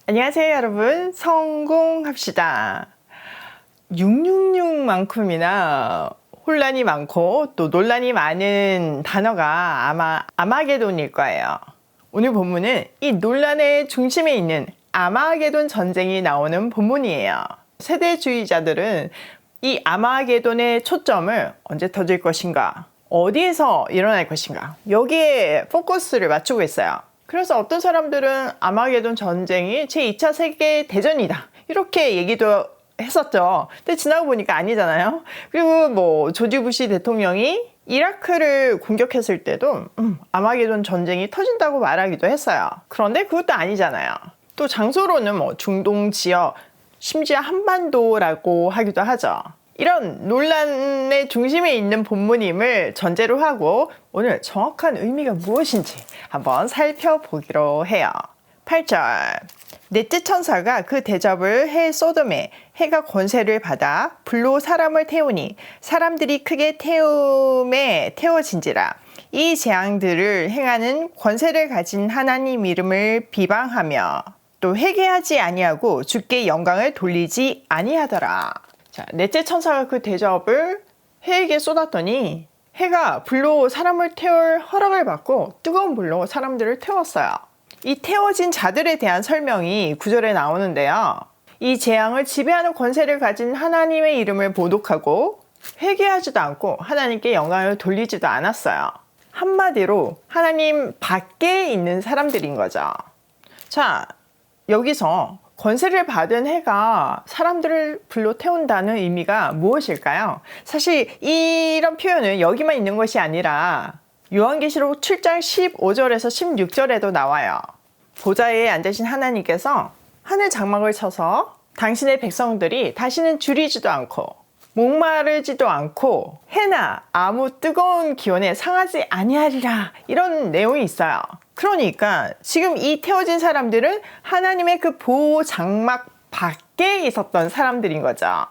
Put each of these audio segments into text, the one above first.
안녕하세요 여러분, 성공합시다. 666만큼이나 혼란이 많고 또 논란이 많은 단어가 아마 아마게돈일 거예요. 오늘 본문은 이 논란의 중심에 있는 아마게돈 전쟁이 나오는 본문이에요. 세대주의자들은 이 아마게돈의 초점을 언제 터질 것인가, 어디에서 일어날 것인가, 여기에 포커스를 맞추고 있어요. 그래서 어떤 사람들은 아마게돈 전쟁이 제2차 세계대전이다 이렇게 얘기도 했었죠. 근데 지나고 보니까 아니잖아요. 그리고 뭐 조지 부시 대통령이 이라크를 공격했을 때도 아마게돈 전쟁이 터진다고 말하기도 했어요. 그런데 그것도 아니잖아요. 또 장소로는 뭐 중동 지역, 심지어 한반도라고 하기도 하죠. 이런 논란의 중심에 있는 본문임을 전제로 하고 오늘 정확한 의미가 무엇인지 한번 살펴보기로 해요. 8절, 넷째 천사가 그 대접을 해 소돔에 해가 권세를 받아 불로 사람을 태우니 사람들이 크게 태움에 태워진지라. 이 재앙들을 행하는 권세를 가진 하나님 이름을 비방하며 또 회개하지 아니하고 주께 영광을 돌리지 아니하더라. 자, 넷째 천사가 그 대접을 해에게 쏟았더니 해가 불로 사람을 태울 허락을 받고 뜨거운 불로 사람들을 태웠어요. 이 태워진 자들에 대한 설명이 9절에 나오는데요. 이 재앙을 지배하는 권세를 가진 하나님의 이름을 모독하고 회개하지도 않고 하나님께 영광을 돌리지도 않았어요. 한마디로 하나님 밖에 있는 사람들인 거죠. 자, 여기서 권세를 받은 해가 사람들을 불로 태운다는 의미가 무엇일까요? 사실 이런 표현은 여기만 있는 것이 아니라 요한계시록 7장 15절에서 16절에도 나와요. 보좌에 앉으신 하나님께서 하늘 장막을 쳐서 당신의 백성들이 다시는 줄이지도 않고 목마르지도 않고 해나 아무 뜨거운 기온에 상하지 아니하리라, 이런 내용이 있어요. 그러니까 지금 이 태워진 사람들은 하나님의 그 보호 장막 밖에 있었던 사람들인 거죠.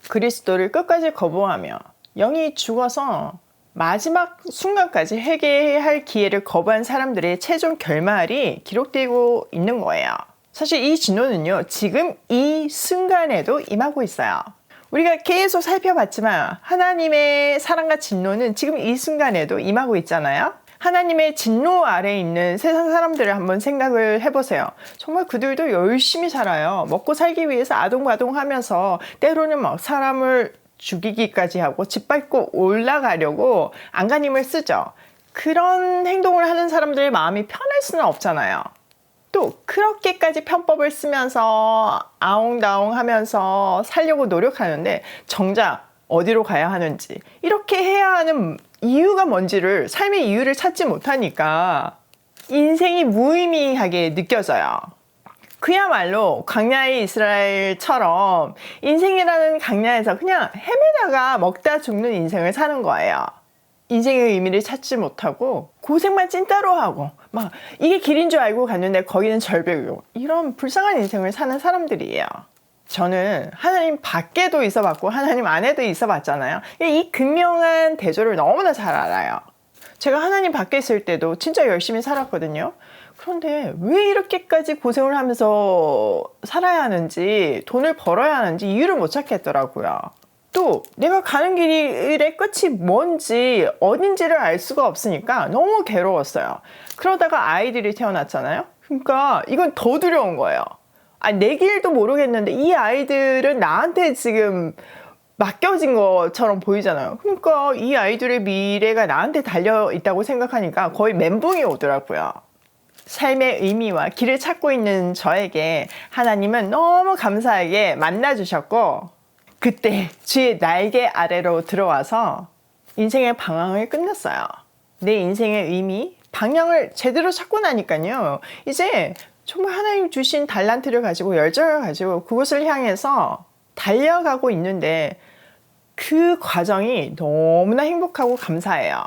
그리스도를 끝까지 거부하며 영이 죽어서 마지막 순간까지 회개할 기회를 거부한 사람들의 최종 결말이 기록되고 있는 거예요. 사실 이 진노는요, 지금 이 순간에도 임하고 있어요. 우리가 계속 살펴봤지만 하나님의 사랑과 진노는 지금 이 순간에도 임하고 있잖아요. 하나님의 진노 아래에 있는 세상 사람들을 한번 생각을 해보세요. 정말 그들도 열심히 살아요. 먹고 살기 위해서 아동바동하면서 때로는 막 사람을 죽이기까지 하고 짓밟고 올라가려고 안간힘을 쓰죠. 그런 행동을 하는 사람들의 마음이 편할 수는 없잖아요. 또 그렇게까지 편법을 쓰면서 아웅다웅 하면서 살려고 노력하는데 정작 어디로 가야 하는지, 이렇게 해야 하는 이유가 뭔지를, 삶의 이유를 찾지 못하니까 인생이 무의미하게 느껴져요. 그야말로 광야의 이스라엘처럼 인생이라는 광야에서 그냥 헤매다가 먹다 죽는 인생을 사는 거예요. 인생의 의미를 찾지 못하고 고생만 찐따로 하고 막 이게 길인 줄 알고 갔는데 거기는 절벽이고, 이런 불쌍한 인생을 사는 사람들이에요. 저는 하나님 밖에도 있어봤고 하나님 안에도 있어봤잖아요. 이 극명한 대조를 너무나 잘 알아요. 제가 하나님 밖에 있을 때도 진짜 열심히 살았거든요. 그런데 왜 이렇게까지 고생을 하면서 살아야 하는지, 돈을 벌어야 하는지 이유를 못 찾겠더라고요. 또 내가 가는 길의 끝이 뭔지 어딘지를 알 수가 없으니까 너무 괴로웠어요. 그러다가 아이들이 태어났잖아요. 그러니까 이건 더 두려운 거예요. 내 길도 모르겠는데 이 아이들은 나한테 지금 맡겨진 것처럼 보이잖아요. 그러니까 이 아이들의 미래가 나한테 달려있다고 생각하니까 거의 멘붕이 오더라고요. 삶의 의미와 길을 찾고 있는 저에게 하나님은 너무 감사하게 만나주셨고, 그때 주의 날개 아래로 들어와서 인생의 방황을 끝냈어요. 내 인생의 의미, 방향을 제대로 찾고 나니까요, 이제 정말 하나님 주신 달란트를 가지고 열정을 가지고 그곳을 향해서 달려가고 있는데 그 과정이 너무나 행복하고 감사해요.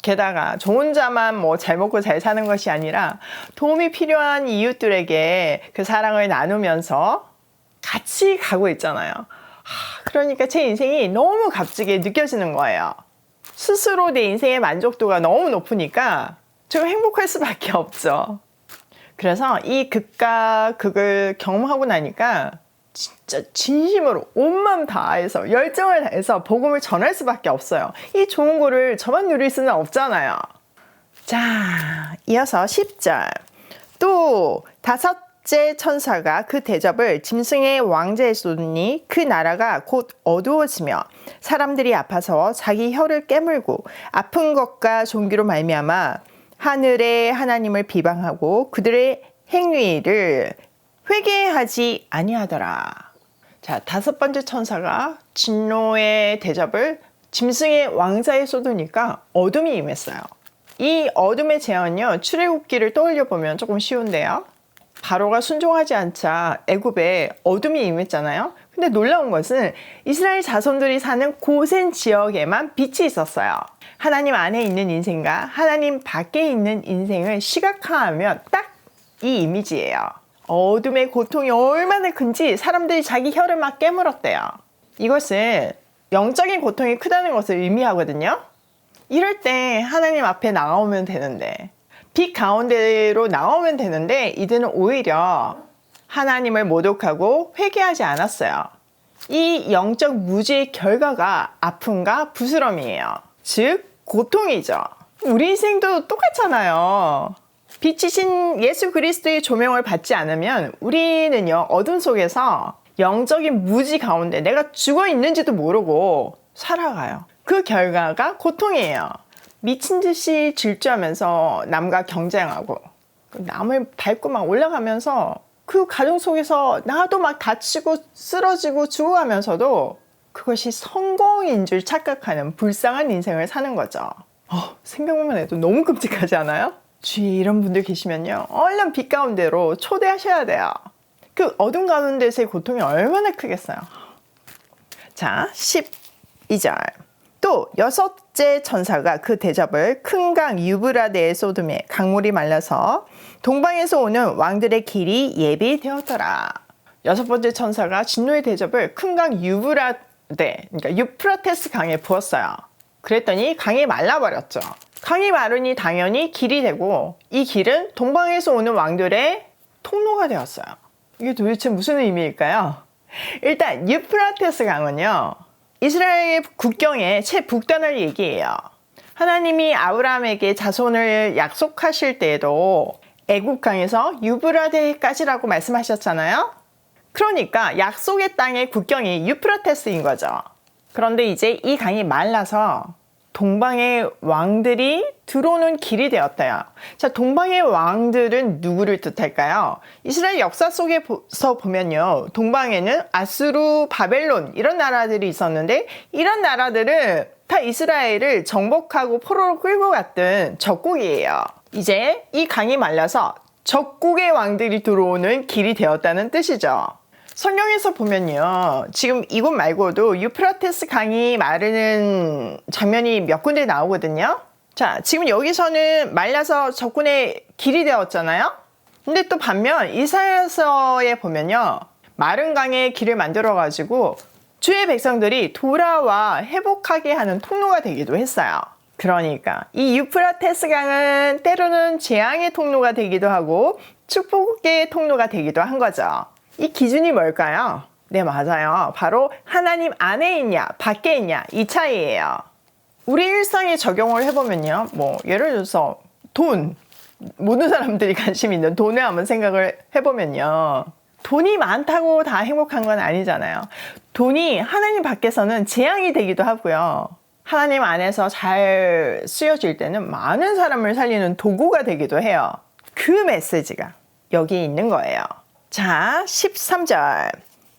게다가 저 혼자만 뭐 잘 먹고 잘 사는 것이 아니라 도움이 필요한 이웃들에게 그 사랑을 나누면서 같이 가고 있잖아요. 그러니까 제 인생이 너무 값지게 느껴지는 거예요. 스스로 내 인생의 만족도가 너무 높으니까 제가 행복할 수밖에 없죠. 그래서 이 극과 극을 경험하고 나니까 진짜 진심으로 온 마음 다해서 열정을 다해서 복음을 전할 수밖에 없어요. 이 좋은 거를 저만 누릴 수는 없잖아요. 자, 이어서 10절. 또 다섯째 천사가 그 대접을 짐승의 왕자에 쏟으니 그 나라가 곧 어두워지며 사람들이 아파서 자기 혀를 깨물고 아픈 것과 종기로 말미암아 하늘의 하나님을 비방하고 그들의 행위를 회개하지 아니하더라. 자, 다섯 번째 천사가 진노의 대접을 짐승의 왕자에 쏟으니까 어둠이 임했어요. 이 어둠의 재현은요, 출애굽기를 떠올려 보면 조금 쉬운데요. 바로가 순종하지 않자 애굽에 어둠이 임했잖아요. 근데 놀라운 것은 이스라엘 자손들이 사는 고센 지역에만 빛이 있었어요. 하나님 안에 있는 인생과 하나님 밖에 있는 인생을 시각화하면 딱 이 이미지예요. 어둠의 고통이 얼마나 큰지 사람들이 자기 혀를 막 깨물었대요. 이것은 영적인 고통이 크다는 것을 의미하거든요. 이럴 때 하나님 앞에 나오면 되는데, 빛 가운데로 나오면 되는데 이들은 오히려 하나님을 모독하고 회개하지 않았어요. 이 영적 무지의 결과가 아픔과 부스럼이에요. 즉 고통이죠. 우리 인생도 똑같잖아요. 빛이신 예수 그리스도의 조명을 받지 않으면 우리는요, 어둠 속에서 영적인 무지 가운데 내가 죽어 있는지도 모르고 살아가요. 그 결과가 고통이에요. 미친 듯이 질주하면서 남과 경쟁하고 남을 밟고 막 올라가면서 그 가정 속에서 나도 막 다치고 쓰러지고 죽어가면서도 그것이 성공인 줄 착각하는 불쌍한 인생을 사는 거죠. 생각만 해도 너무 끔찍하지 않아요? 주위에 이런 분들 계시면요, 얼른 빛 가운데로 초대하셔야 돼요. 그 어둠 가운데서의 고통이 얼마나 크겠어요. 자, 12절. 또 여섯째 천사가 그 대접을 큰 강 유브라데에 쏟음에 강물이 말라서 동방에서 오는 왕들의 길이 예비되었더라. 여섯 번째 천사가 진노의 대접을 큰 강 유브라데, 그러니까 유프라테스 강에 부었어요. 그랬더니 강이 말라버렸죠. 강이 마르니 당연히 길이 되고 이 길은 동방에서 오는 왕들의 통로가 되었어요. 이게 도대체 무슨 의미일까요? 일단 유프라테스 강은요, 이스라엘 국경의 최북단을 얘기해요. 하나님이 아브라함에게 자손을 약속하실 때에도 애국강에서 유브라데까지라고 말씀하셨잖아요. 그러니까 약속의 땅의 국경이 유프라테스인 거죠. 그런데 이제 이 강이 말라서 동방의 왕들이 들어오는 길이 되었대요. 자, 동방의 왕들은 누구를 뜻할까요? 이스라엘 역사 속에서 보면요, 동방에는 아수르, 바벨론 이런 나라들이 있었는데 이런 나라들은 다 이스라엘을 정복하고 포로로 끌고 갔던 적국이에요. 이제 이 강이 말라서 적국의 왕들이 들어오는 길이 되었다는 뜻이죠. 성경에서 보면요, 지금 이곳 말고도 유프라테스 강이 마르는 장면이 몇 군데 나오거든요. 자, 지금 여기서는 말라서 적군의 길이 되었잖아요. 근데 또 반면 이사야서에 보면요, 마른 강에 길을 만들어 가지고 주의 백성들이 돌아와 회복하게 하는 통로가 되기도 했어요. 그러니까 이 유프라테스 강은 때로는 재앙의 통로가 되기도 하고 축복의 통로가 되기도 한 거죠. 이 기준이 뭘까요? 네, 맞아요. 바로 하나님 안에 있냐, 밖에 있냐, 이 차이예요. 우리 일상에 적용을 해보면요, 예를 들어서 돈, 모든 사람들이 관심 있는 돈에 한번 생각을 해보면요, 돈이 많다고 다 행복한 건 아니잖아요. 돈이 하나님 밖에서는 재앙이 되기도 하고요, 하나님 안에서 잘 쓰여질 때는 많은 사람을 살리는 도구가 되기도 해요. 그 메시지가 여기 있는 거예요. 자, 13절.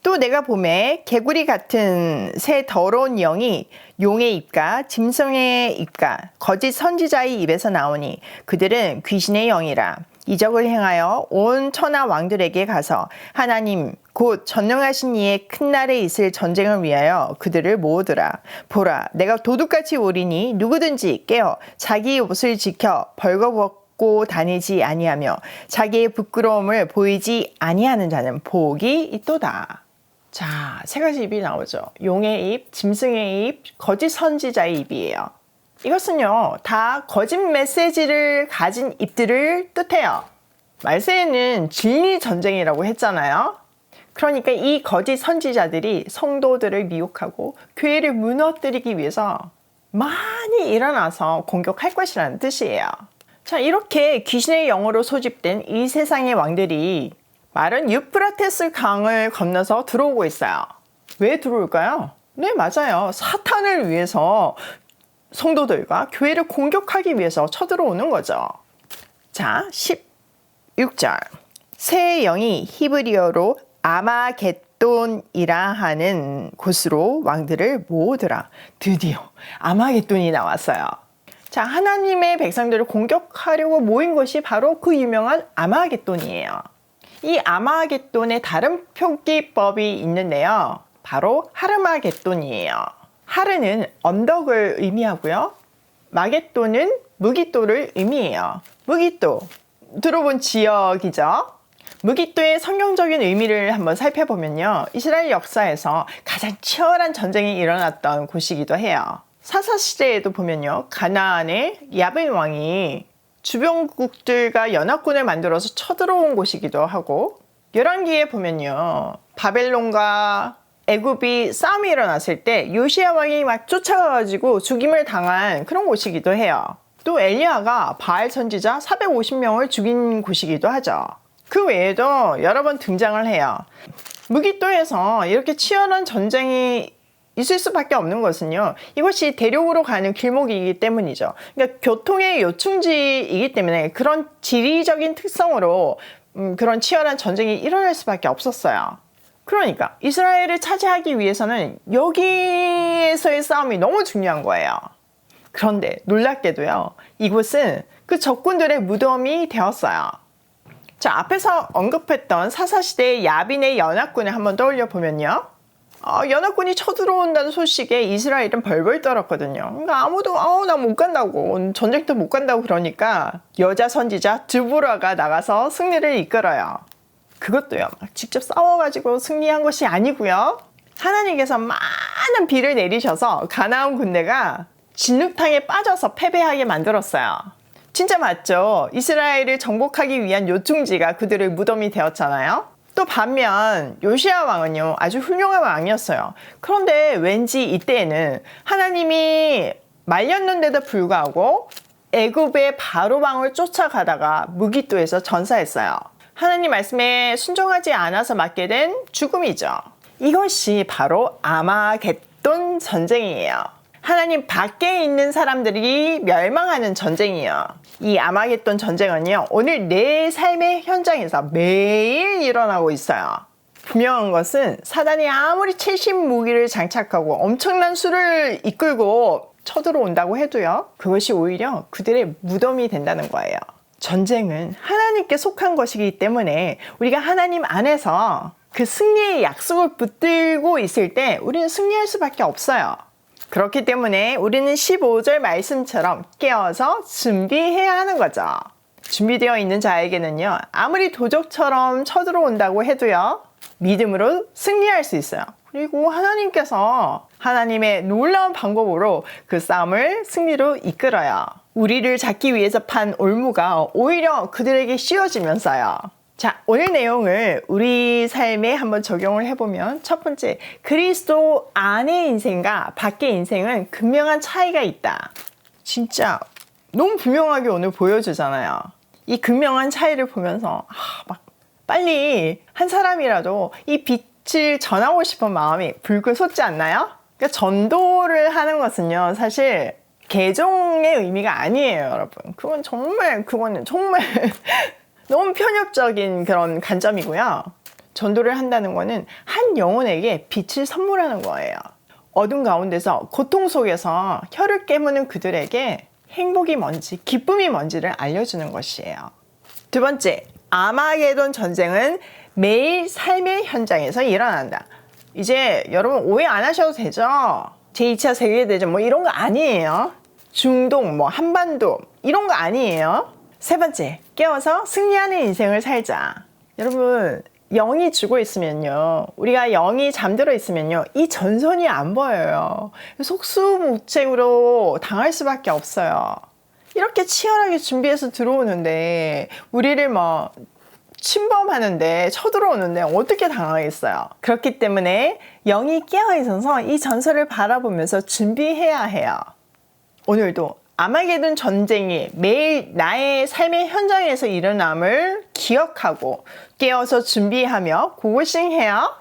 또 내가 보매 개구리 같은 새 더러운 영이 용의 입과 짐승의 입과 거짓 선지자의 입에서 나오니 그들은 귀신의 영이라. 이적을 행하여 온 천하 왕들에게 가서 하나님 곧 전능하신 이의 큰 날에 있을 전쟁을 위하여 그들을 모으더라. 보라, 내가 도둑같이 오리니 누구든지 깨어 자기 옷을 지켜 벌거벗고 다니지 아니하며 자기의 부끄러움을 보이지 아니하는 자는 복이 있도다. 자, 세 가지 입이 나오죠. 용의 입, 짐승의 입, 거짓 선지자의 입이에요. 이것은요, 다 거짓 메시지를 가진 입들을 뜻해요. 말세에는 진리 전쟁이라고 했잖아요. 그러니까 이 거짓 선지자들이 성도들을 미혹하고 교회를 무너뜨리기 위해서 많이 일어나서 공격할 것이라는 뜻이에요. 자, 이렇게 귀신의 영으로 소집된 이 세상의 왕들이 마른 유프라테스 강을 건너서 들어오고 있어요. 왜 들어올까요? 네, 맞아요. 사탄을 위해서 성도들과 교회를 공격하기 위해서 쳐들어오는 거죠. 자, 16절. 새 영이 히브리어로 아마겟돈이라 하는 곳으로 왕들을 모으더라. 드디어 아마겟돈이 나왔어요. 자, 하나님의 백성들을 공격하려고 모인 것이 바로 그 유명한 아마겟돈이에요. 이 아마겟돈의 다른 표기법이 있는데요. 바로 하르마겟돈이에요. 하르는 언덕을 의미하고요. 마겟돈은 무기또를 의미해요. 무기또, 들어본 지역이죠. 무기또의 성경적인 의미를 한번 살펴보면요. 이스라엘 역사에서 가장 치열한 전쟁이 일어났던 곳이기도 해요. 사사시대에도 보면요. 가나안의 야빈 왕이 주변국들과 연합군을 만들어서 쳐들어온 곳이기도 하고, 열왕기에 보면요. 바벨론과 애굽이 싸움이 일어났을 때 요시야 왕이 막 쫓아가가지고 죽임을 당한 그런 곳이기도 해요. 또 엘리야가 바알 선지자 450명을 죽인 곳이기도 하죠. 그 외에도 여러 번 등장을 해요. 무기또에서 이렇게 치열한 전쟁이 있을 수밖에 없는 것은요. 이것이 대륙으로 가는 길목이기 때문이죠. 그러니까 교통의 요충지이기 때문에 그런 지리적인 특성으로 그런 치열한 전쟁이 일어날 수밖에 없었어요. 그러니까 이스라엘을 차지하기 위해서는 여기에서의 싸움이 너무 중요한 거예요. 그런데 놀랍게도요. 이곳은 그 적군들의 무덤이 되었어요. 자, 앞에서 언급했던 사사시대의 야빈의 연합군을 한번 떠올려 보면요. 연합군이 쳐들어온다는 소식에 이스라엘은 벌벌 떨었거든요. 그러니까 아무도 나 못 간다고, 전쟁터 못 간다고 그러니까 여자 선지자 드보라가 나가서 승리를 이끌어요. 그것도요, 막 직접 싸워가지고 승리한 것이 아니고요. 하나님께서 많은 비를 내리셔서 가나안 군대가 진흙탕에 빠져서 패배하게 만들었어요. 진짜 맞죠? 이스라엘을 정복하기 위한 요충지가 그들의 무덤이 되었잖아요. 또 반면 요시야 왕은요, 아주 훌륭한 왕이었어요. 그런데 왠지 이때에는 하나님이 말렸는데도 불구하고 애굽의 바로 왕을 쫓아가다가 무기또에서 전사했어요. 하나님 말씀에 순종하지 않아서 맞게 된 죽음이죠. 이것이 바로 아마겟돈 전쟁이에요. 하나님 밖에 있는 사람들이 멸망하는 전쟁이에요. 이 아마겟돈 전쟁은요, 오늘 내 삶의 현장에서 매일 일어나고 있어요. 분명한 것은 사단이 아무리 최신 무기를 장착하고 엄청난 수를 이끌고 쳐들어온다고 해도요, 그것이 오히려 그들의 무덤이 된다는 거예요. 전쟁은 하나님께 속한 것이기 때문에 우리가 하나님 안에서 그 승리의 약속을 붙들고 있을 때 우리는 승리할 수밖에 없어요. 그렇기 때문에 우리는 15절 말씀처럼 깨어서 준비해야 하는 거죠. 준비되어 있는 자에게는요, 아무리 도적처럼 쳐들어온다고 해도요, 믿음으로 승리할 수 있어요. 그리고 하나님께서 하나님의 놀라운 방법으로 그 싸움을 승리로 이끌어요. 우리를 잡기 위해서 판 올무가 오히려 그들에게 씌워지면서요. 자, 오늘 내용을 우리 삶에 한번 적용을 해보면, 첫 번째, 그리스도 안의 인생과 밖의 인생은 극명한 차이가 있다. 진짜 너무 분명하게 오늘 보여주잖아요. 이 극명한 차이를 보면서 막 빨리 한 사람이라도 이 빛을 전하고 싶은 마음이 불끈 솟지 않나요? 그러니까 전도를 하는 것은요, 사실 개종의 의미가 아니에요, 여러분. 그거는 정말 너무 편협적인 그런 관점이고요. 전도를 한다는 거는 한 영혼에게 빛을 선물하는 거예요. 어둠 가운데서, 고통 속에서 혀를 깨무는 그들에게 행복이 뭔지, 기쁨이 뭔지를 알려주는 것이에요. 두 번째, 아마겟돈 전쟁은 매일 삶의 현장에서 일어난다. 이제 여러분 오해 안 하셔도 되죠? 제2차 세계대전 이런 거 아니에요. 중동, 한반도 이런 거 아니에요. 세 번째, 깨워서 승리하는 인생을 살자. 여러분, 영이 죽어 있으면요, 우리가 영이 잠들어 있으면요, 이 전선이 안 보여요. 속수무책으로 당할 수밖에 없어요. 이렇게 치열하게 준비해서 들어오는데 우리를 뭐 침범하는데 쳐들어오는데 어떻게 당하겠어요? 그렇기 때문에 영이 깨어 있어서 이 전설을 바라보면서 준비해야 해요. 오늘도 아마게돈 전쟁이 매일 나의 삶의 현장에서 일어남을 기억하고 깨어서 준비하며 고고싱해요.